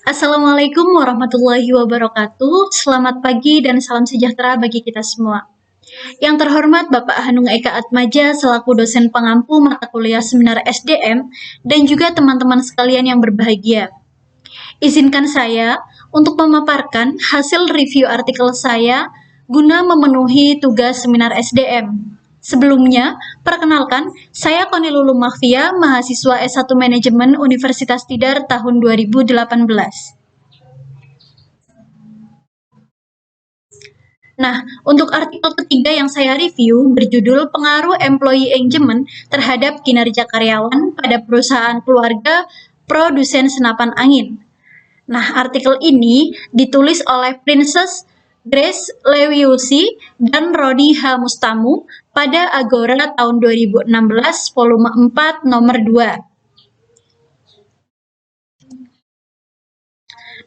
Assalamualaikum warahmatullahi wabarakatuh. Selamat pagi dan salam sejahtera bagi kita semua. Yang terhormat Bapak Hanung Eka Atmaja selaku dosen pengampu mata kuliah seminar SDM dan juga teman-teman sekalian yang berbahagia. Izinkan saya untuk memaparkan hasil review artikel saya guna memenuhi tugas seminar SDM. Sebelumnya, perkenalkan, saya Koni Lulu Mahfia, mahasiswa S1 Manajemen Universitas Tidar tahun 2018. Nah, untuk artikel ketiga yang saya review berjudul Pengaruh Employee Engagement terhadap Kinerja Karyawan pada Perusahaan Keluarga Produsen Senapan Angin. Nah, artikel ini ditulis oleh Princess Grace Lewiusi dan Rodi H. Mustamu pada Agora tahun 2016, volume 4, nomor 2.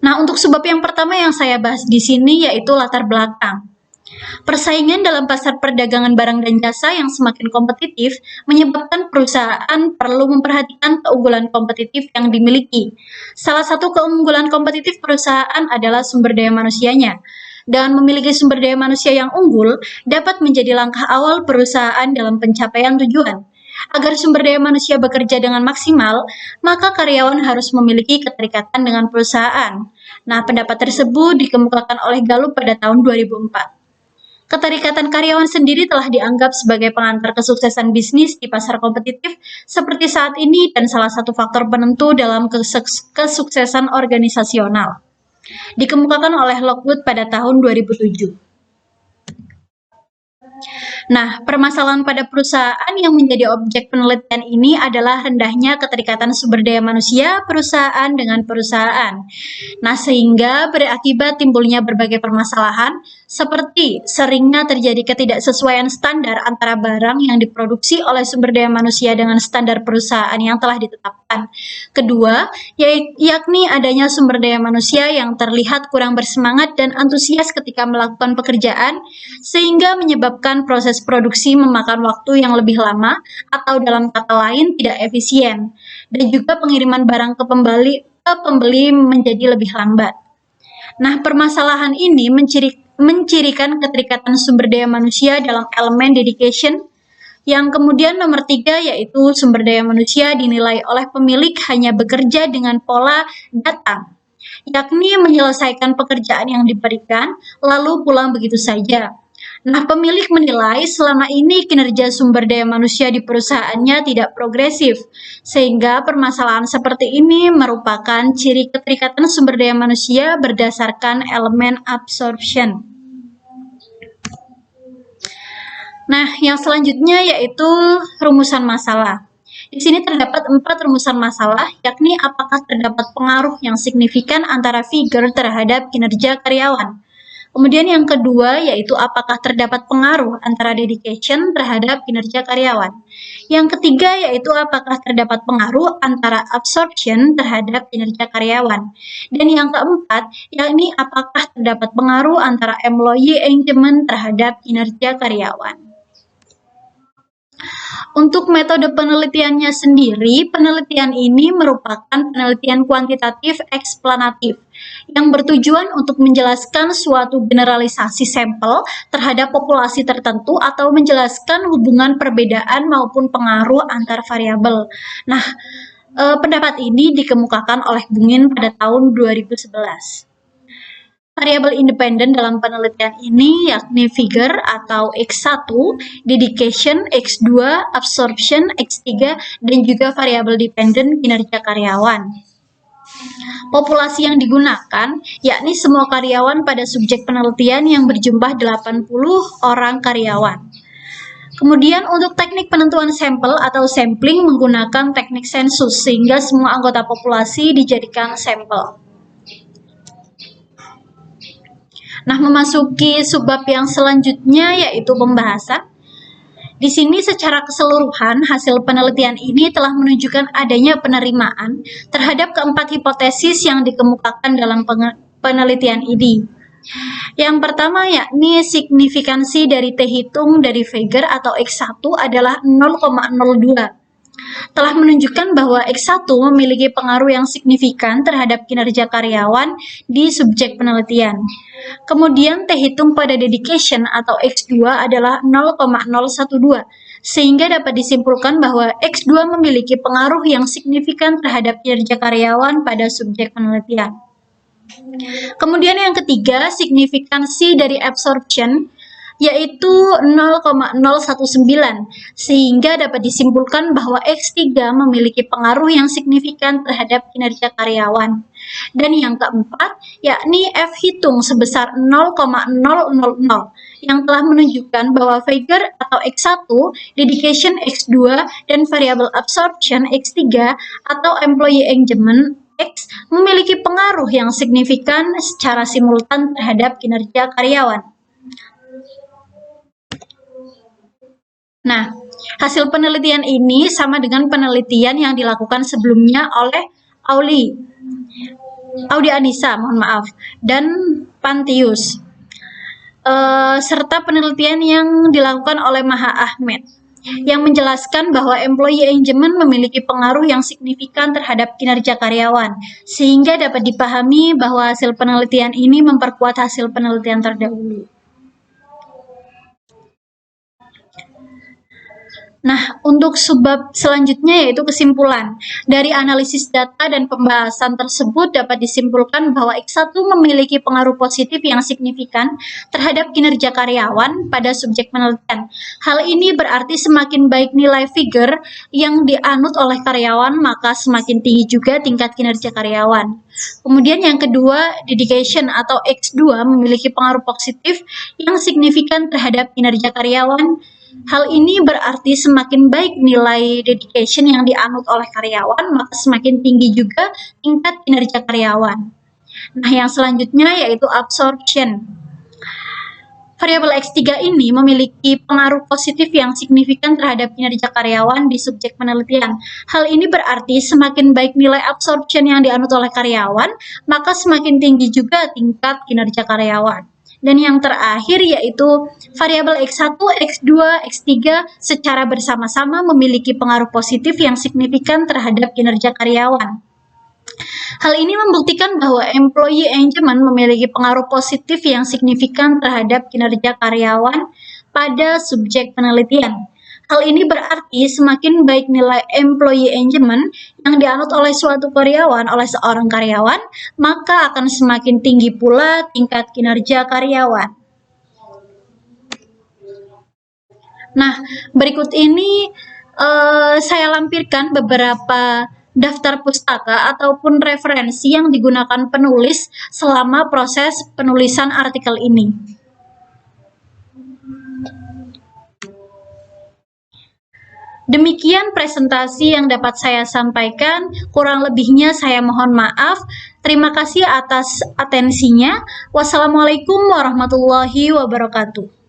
Nah, untuk sebab yang pertama yang saya bahas di sini yaitu latar belakang. Persaingan dalam pasar perdagangan barang dan jasa yang semakin kompetitif menyebabkan perusahaan perlu memperhatikan keunggulan kompetitif yang dimiliki. Salah satu keunggulan kompetitif perusahaan adalah sumber daya manusianya. Dan memiliki sumber daya manusia yang unggul dapat menjadi langkah awal perusahaan dalam pencapaian tujuan. Agar sumber daya manusia bekerja dengan maksimal, maka karyawan harus memiliki keterikatan dengan perusahaan. Nah, pendapat tersebut dikemukakan oleh Gallup pada tahun 2004. Keterikatan karyawan sendiri telah dianggap sebagai pengantar kesuksesan bisnis di pasar kompetitif seperti saat ini dan salah satu faktor penentu dalam kesuksesan organisasional. Dikemukakan oleh Lockwood pada tahun 2007. Nah, permasalahan pada perusahaan yang menjadi objek penelitian ini adalah rendahnya keterikatan sumber daya manusia perusahaan dengan perusahaan. Nah, sehingga berakibat timbulnya berbagai permasalahan seperti seringnya terjadi ketidaksesuaian standar antara barang yang diproduksi oleh sumber daya manusia dengan standar perusahaan yang telah ditetapkan. Kedua, yakni adanya sumber daya manusia yang terlihat kurang bersemangat dan antusias ketika melakukan pekerjaan, sehingga menyebabkan proses produksi memakan waktu yang lebih lama atau dalam kata lain tidak efisien, dan juga pengiriman barang ke pembeli menjadi lebih lambat. Nah, permasalahan ini mencirikan keterikatan sumber daya manusia dalam elemen dedication. Yang kemudian nomor 3 yaitu sumber daya manusia dinilai oleh pemilik hanya bekerja dengan pola datang, yakni menyelesaikan pekerjaan yang diberikan lalu pulang begitu saja. Nah, pemilik menilai selama ini kinerja sumber daya manusia di perusahaannya tidak progresif, sehingga permasalahan seperti ini merupakan ciri keterikatan sumber daya manusia berdasarkan elemen absorption. Nah, yang selanjutnya yaitu rumusan masalah. Di sini terdapat 4 rumusan masalah, yakni apakah terdapat pengaruh yang signifikan antara figur terhadap kinerja karyawan. Kemudian yang kedua yaitu apakah terdapat pengaruh antara dedication terhadap kinerja karyawan. Yang ketiga yaitu apakah terdapat pengaruh antara absorption terhadap kinerja karyawan. Dan yang keempat yakni apakah terdapat pengaruh antara employee engagement terhadap kinerja karyawan. Untuk metode penelitiannya sendiri, penelitian ini merupakan penelitian kuantitatif eksplanatif yang bertujuan untuk menjelaskan suatu generalisasi sampel terhadap populasi tertentu atau menjelaskan hubungan perbedaan maupun pengaruh antar variabel. Nah, pendapat ini dikemukakan oleh Bungin pada tahun 2011. Variabel independen dalam penelitian ini yakni figure atau X1, dedication, X2, absorption, X3, dan juga variabel dependent kinerja karyawan. Populasi yang digunakan yakni semua karyawan pada subjek penelitian yang berjumlah 80 orang karyawan. Kemudian untuk teknik penentuan sampel atau sampling menggunakan teknik sensus sehingga semua anggota populasi dijadikan sampel. Nah, memasuki subbab yang selanjutnya yaitu pembahasan. Di sini secara keseluruhan hasil penelitian ini telah menunjukkan adanya penerimaan terhadap keempat hipotesis yang dikemukakan dalam penelitian ini. Yang pertama yakni signifikansi dari T hitung dari Figure atau X1 adalah 0,02. telah menunjukkan bahwa X1 memiliki pengaruh yang signifikan terhadap kinerja karyawan di subjek penelitian. Kemudian T hitung pada dedication atau X2 adalah 0,012, sehingga dapat disimpulkan bahwa X2 memiliki pengaruh yang signifikan terhadap kinerja karyawan pada subjek penelitian. Kemudian yang ketiga, signifikansi dari absorption yaitu 0,019, sehingga dapat disimpulkan bahwa X3 memiliki pengaruh yang signifikan terhadap kinerja karyawan. Dan yang keempat, yakni F hitung sebesar 0,000, yang telah menunjukkan bahwa figure atau X1, dedication X2, dan variable absorption X3 atau employee engagement X memiliki pengaruh yang signifikan secara simultan terhadap kinerja karyawan. Nah, hasil penelitian ini sama dengan penelitian yang dilakukan sebelumnya oleh Audi Anissa, dan Pantius, serta penelitian yang dilakukan oleh Maha Ahmed, yang menjelaskan bahwa employee engagement memiliki pengaruh yang signifikan terhadap kinerja karyawan, sehingga dapat dipahami bahwa hasil penelitian ini memperkuat hasil penelitian terdahulu. Nah, untuk subbab selanjutnya yaitu kesimpulan. Dari analisis data dan pembahasan tersebut dapat disimpulkan bahwa X1 memiliki pengaruh positif yang signifikan terhadap kinerja karyawan pada subjek penelitian. Hal ini berarti semakin baik nilai figure yang dianut oleh karyawan, maka semakin tinggi juga tingkat kinerja karyawan. Kemudian yang kedua, dedication atau X2 memiliki pengaruh positif yang signifikan terhadap kinerja karyawan. Hal ini berarti semakin baik nilai dedication yang dianut oleh karyawan, maka semakin tinggi juga tingkat kinerja karyawan. Nah, yang selanjutnya yaitu absorption. Variabel X3 ini memiliki pengaruh positif yang signifikan terhadap kinerja karyawan di subjek penelitian. Hal ini berarti semakin baik nilai absorption yang dianut oleh karyawan, maka semakin tinggi juga tingkat kinerja karyawan. Dan yang terakhir yaitu variabel X1, X2, X3 secara bersama-sama memiliki pengaruh positif yang signifikan terhadap kinerja karyawan. Hal ini membuktikan bahwa employee engagement memiliki pengaruh positif yang signifikan terhadap kinerja karyawan pada subjek penelitian. Hal ini berarti semakin baik nilai employee engagement yang dianut oleh suatu karyawan oleh seorang karyawan, maka akan semakin tinggi pula tingkat kinerja karyawan. Nah, berikut ini saya lampirkan beberapa daftar pustaka ataupun referensi yang digunakan penulis selama proses penulisan artikel ini. Demikian presentasi yang dapat saya sampaikan, kurang lebihnya saya mohon maaf. Terima kasih atas atensinya. Wassalamualaikum warahmatullahi wabarakatuh.